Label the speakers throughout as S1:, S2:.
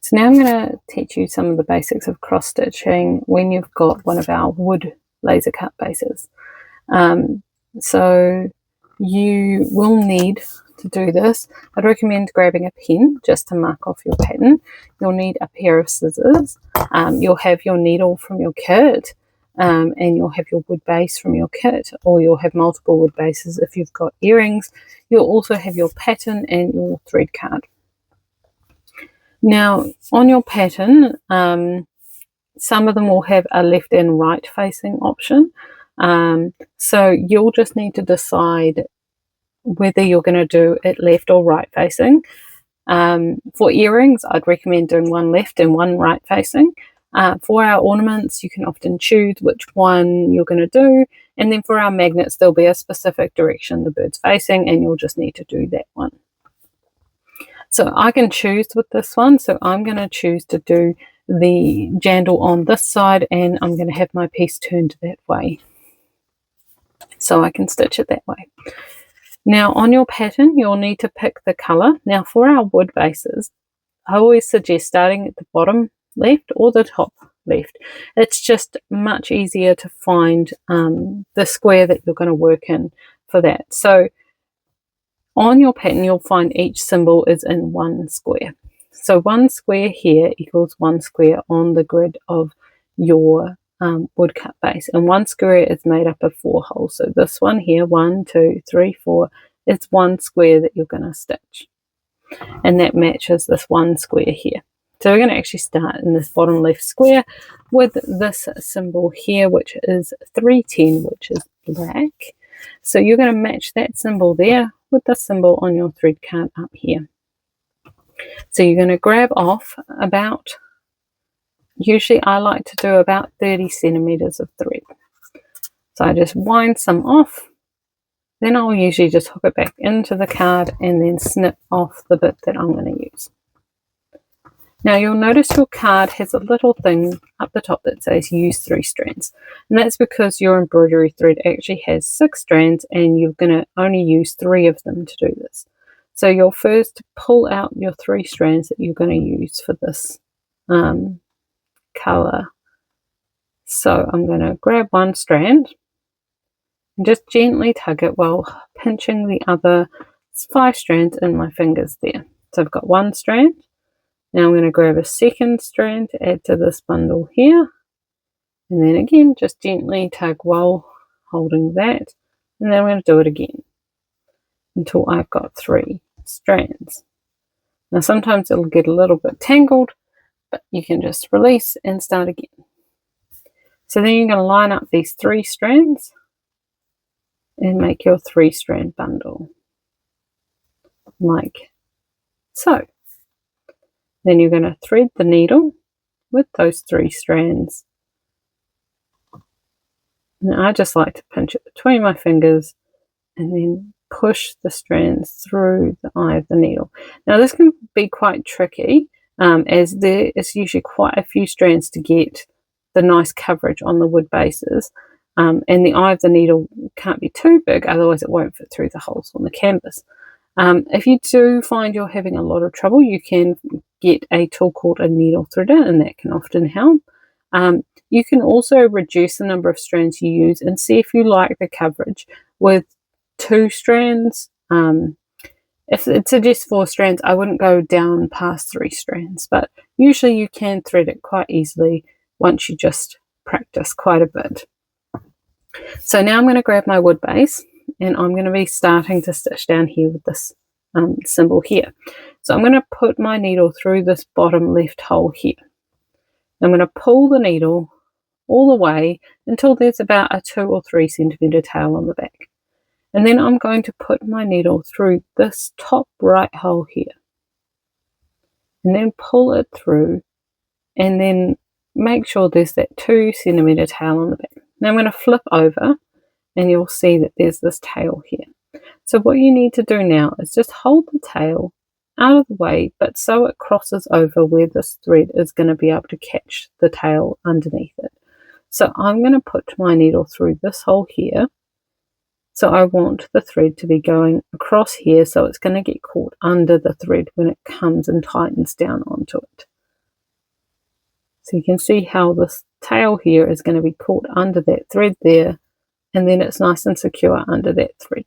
S1: So now I'm going to teach you some of the basics of cross stitching when you've got one of our wood laser cut bases. So you will need to do this. I'd recommend grabbing a pen just to mark off your pattern. You'll need a pair of scissors. You'll have your needle from your kit, and you'll have your wood base from your kit, or you'll have multiple wood bases if you've got earrings. You'll also have your pattern and your thread card. Now, on your pattern, some of them will have a left and right facing option. So you'll just need to decide whether you're going to do it left or right facing. For earrings, I'd recommend doing one left and one right facing. For our ornaments, you can often choose which one you're going to do. And then for our magnets, there'll be a specific direction the bird's facing, and you'll just need to do that one. So I can choose with this one. So I'm going to choose to do the jandal on this side, and I'm going to have my piece turned that way, so I can stitch it that way. Now on your pattern, you'll need to pick the colour. Now for our wood bases, I always suggest starting at the bottom left or the top left. It's just much easier to find the square that you're going to work in for that. So on your pattern, you'll find each symbol is in one square. So one square here equals one square on the grid of your woodcut base, and one square is made up of 4 holes. So this one here, 1, 2, 3, 4, is one square that you're going to stitch, and that matches this one square here. So we're going to actually start in this bottom left square with this symbol here, which is 310, which is black. So you're going to match that symbol there with the symbol on your thread card up here. So you're going to grab off about, usually I like to do about 30 centimeters of thread. So I just wind some off, then I'll usually just hook it back into the card and then snip off the bit that I'm going to use. Now you'll notice your card has a little thing up the top that says use 3 strands, and that's because your embroidery thread actually has 6 strands and you're going to only use 3 of them to do this. So you'll first pull out your 3 strands that you're going to use for this colour. So I'm going to grab one strand and just gently tug it while pinching the other 5 strands in my fingers there. So I've got one strand. Now I'm going to grab a second strand to add to this bundle here, and then again just gently tug while holding that, and then I'm going to do it again until I've got 3 strands. Now sometimes it'll get a little bit tangled, but you can just release and start again. So then you're going to line up these 3 strands and make your 3-strand bundle like so. Then you're going to thread the needle with those 3 strands. Now I just like to pinch it between my fingers and then push the strands through the eye of the needle. Now this can be quite tricky, as there is usually quite a few strands to get the nice coverage on the wood bases, and the eye of the needle can't be too big, otherwise it won't fit through the holes on the canvas. If you do find you're having a lot of trouble, you can get a tool called a needle threader, and that can often help. You can also reduce the number of strands you use and see if you like the coverage with 2 strands. If it suggests 4 strands, I wouldn't go down past 3 strands, but usually you can thread it quite easily once you just practice quite a bit. So now I'm going to grab my wood base, and I'm going to be starting to stitch down here with this symbol here. So I'm going to put my needle through this bottom left hole here. I'm going to pull the needle all the way until there's about a 2 or 3 centimeter tail on the back. And then I'm going to put my needle through this top right hole here. And then pull it through, and then make sure there's that 2 centimeter tail on the back. Now I'm going to flip over, and you'll see that there's this tail here. So what you need to do now is just hold the tail out of the way, but so it crosses over where this thread is going to be able to catch the tail underneath it. So I'm going to put my needle through this hole here. So I want the thread to be going across here, so it's going to get caught under the thread when it comes and tightens down onto it. So you can see how this tail here is going to be caught under that thread there, and then it's nice and secure under that thread.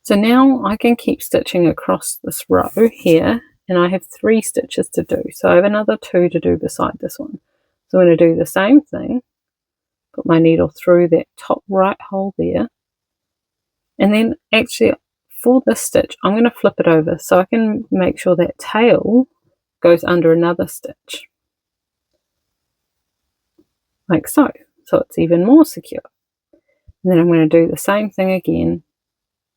S1: So now I can keep stitching across this row here, and I have 3 stitches to do. So I have another 2 to do beside this one. So I'm going to do the same thing, put my needle through that top right hole there, and then actually for this stitch I'm going to flip it over so I can make sure that tail goes under another stitch, like so it's even more secure. And then I'm going to do the same thing again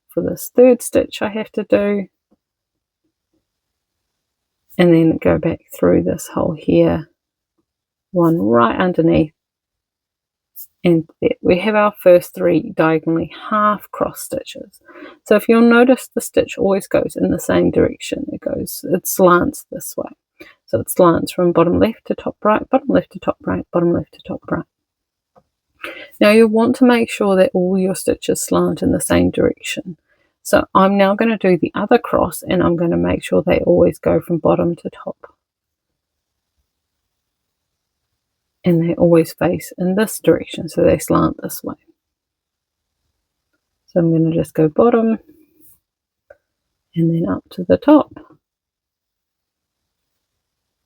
S1: for this 3rd stitch I have to do, and then go back through this hole here, one right underneath, and there we have our first 3 diagonally half cross stitches. So if you'll notice, the stitch always goes in the same direction. It slants this way. So it slants from bottom left to top right, bottom left to top right, bottom left to top right. Now you want to make sure that all your stitches slant in the same direction. So I'm now going to do the other cross, and I'm going to make sure they always go from bottom to top. And they always face in this direction, so they slant this way. So I'm going to just go bottom and then up to the top,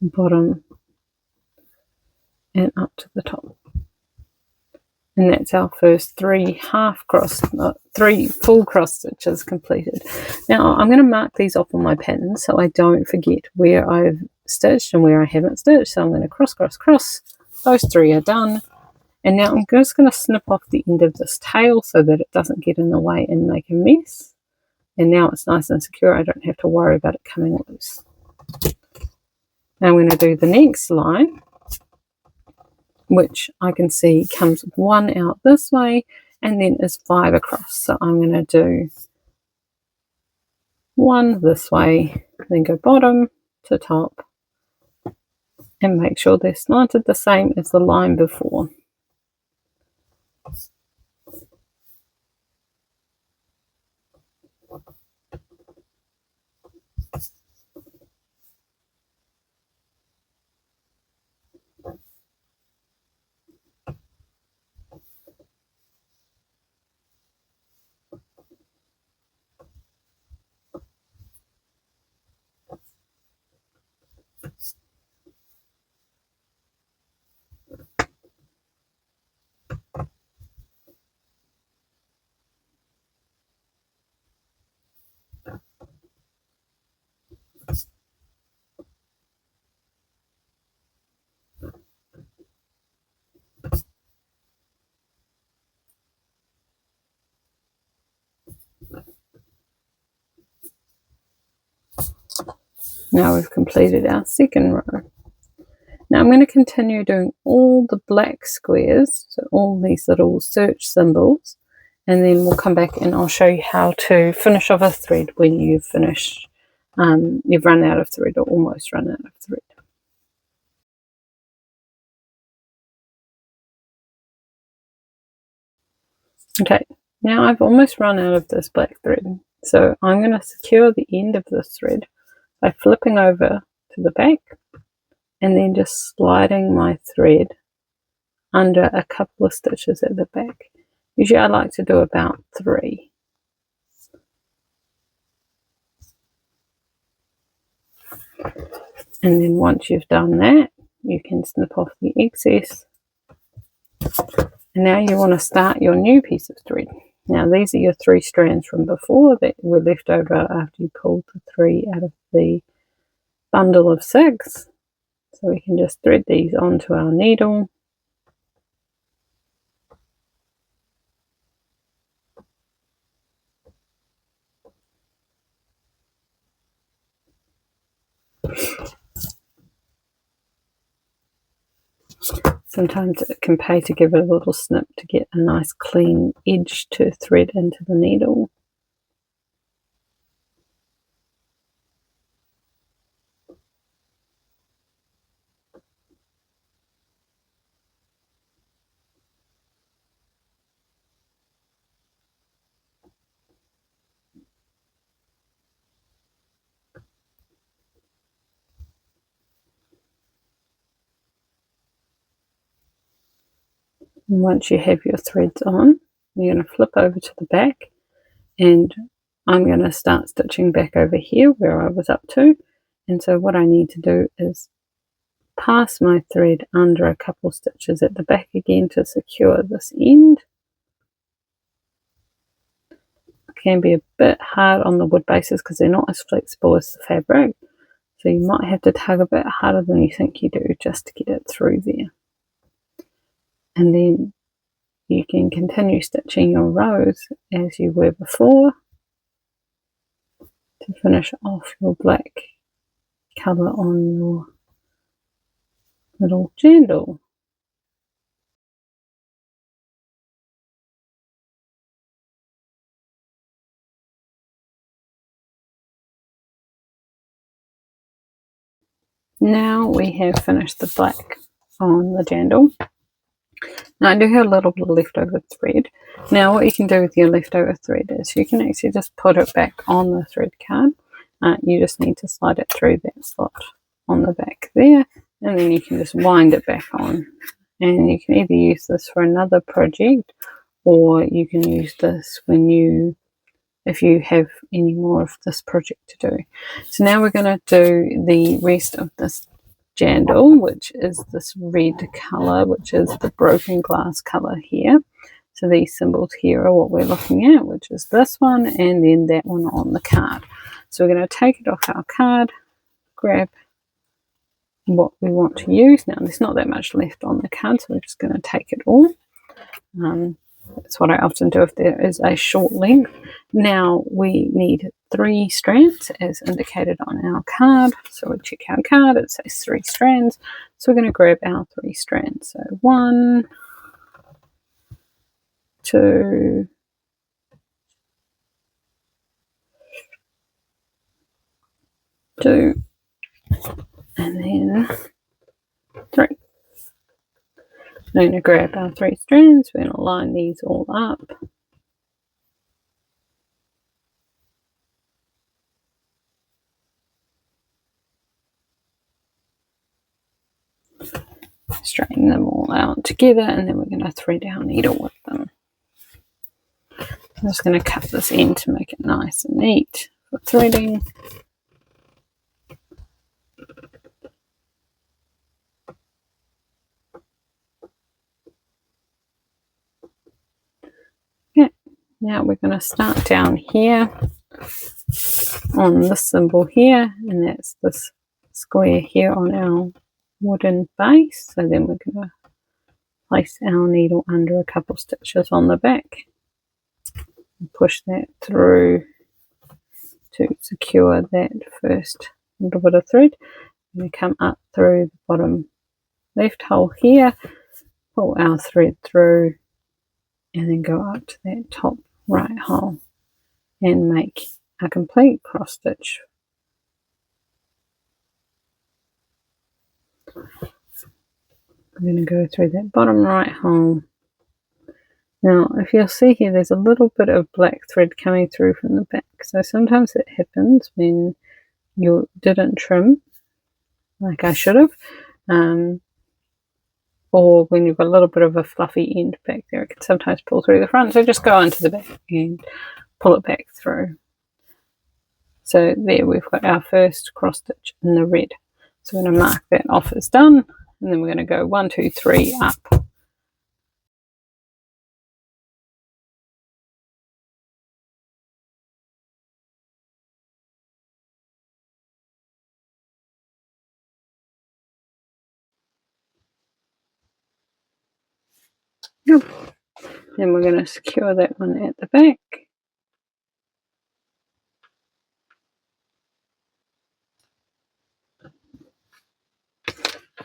S1: bottom and up to the top. And that's our first 3 full cross stitches completed. Now I'm going to mark these off on my pattern so I don't forget where I've stitched and where I haven't stitched. So I'm going to cross, cross, cross. Those 3 are done. And now I'm just going to snip off the end of this tail so that it doesn't get in the way and make a mess. And now it's nice and secure. I don't have to worry about it coming loose. Now I'm going to do the next line, which I can see comes 1 out this way and then is 5 across. So I'm going to do 1 this way, then go bottom to top and make sure they're slanted the same as the line before. Now we've completed our second row. Now I'm going to continue doing all the black squares, so all these little search symbols, and then we'll come back and I'll show you how to finish off a thread when you've finished, you've run out of thread or almost run out of thread. Okay, now I've almost run out of this black thread, so I'm going to secure the end of this thread by flipping over to the back and then just sliding my thread under a couple of stitches at the back. Usually I like to do about 3. And then once you've done that, you can snip off the excess. And now you want to start your new piece of thread. Now these are your 3 strands from before that were left over after you pulled the 3 out of the bundle of 6. So we can just thread these onto our needle. Sometimes it can pay to give it a little snip to get a nice clean edge to thread into the needle. And once you have your threads on, you're going to flip over to the back, and I'm going to start stitching back over here where I was up to. And so what I need to do is pass my thread under a couple stitches at the back again to secure this end. It can be a bit hard on the wood bases because they're not as flexible as the fabric, so you might have to tug a bit harder than you think you do just to get it through there. And then you can continue stitching your rows as you were before to finish off your black colour on your little jandal. Now we have finished the black on the jandal. Now I do have a little bit of leftover thread. Now what you can do with your leftover thread is you can actually just put it back on the thread card. You just need to slide it through that slot on the back there, and then you can just wind it back on. And you can either use this for another project, or you can use this if you have any more of this project to do. So now we're going to do the rest of this jandal, which is this red colour, which is the broken glass colour here. So these symbols here are what we're looking at, which is this one and then that one on the card. So we're going to take it off our card, grab what we want to use. Now there's not that much left on the card, so we're just going to take it all. That's what I often do if there is a short length. Now we need 3 strands as indicated on our card. So we check our card, it says 3 strands. So we're going to grab our 3 strands. So 1, 2, 2, and then 3. We're going to grab our 3 strands, we're going to line these all up. Straighten them all out together, and then we're going to thread our needle with them. I'm just going to cut this end to make it nice and neat for threading. Okay, now we're going to start down here on this symbol here, and that's this square here on our wooden base. So then we're going to place our needle under a couple stitches on the back and push that through to secure that first little bit of thread. We're going to come up through the bottom left hole here, pull our thread through, and then go up to that top right hole and make a complete cross stitch. I'm going to go through that bottom right hole. Now if you'll see here, there's a little bit of black thread coming through from the back, so sometimes it happens when you didn't trim like I should have, or when you've got a little bit of a fluffy end back there, it can sometimes pull through the front. So just go into the back and pull it back through. So there we've got our first cross stitch in the red. So we're going to mark that off as done, and then we're going to go 1, 2, 3 up. Yep. Then we're going to secure that one at the back.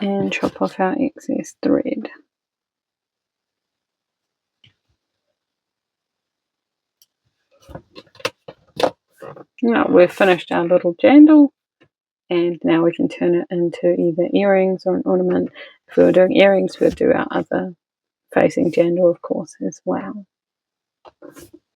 S1: And chop off our excess thread. Now we've finished our little jandal, and now we can turn it into either earrings or an ornament. If we were doing earrings, we'd do our other facing jandal, of course, as well.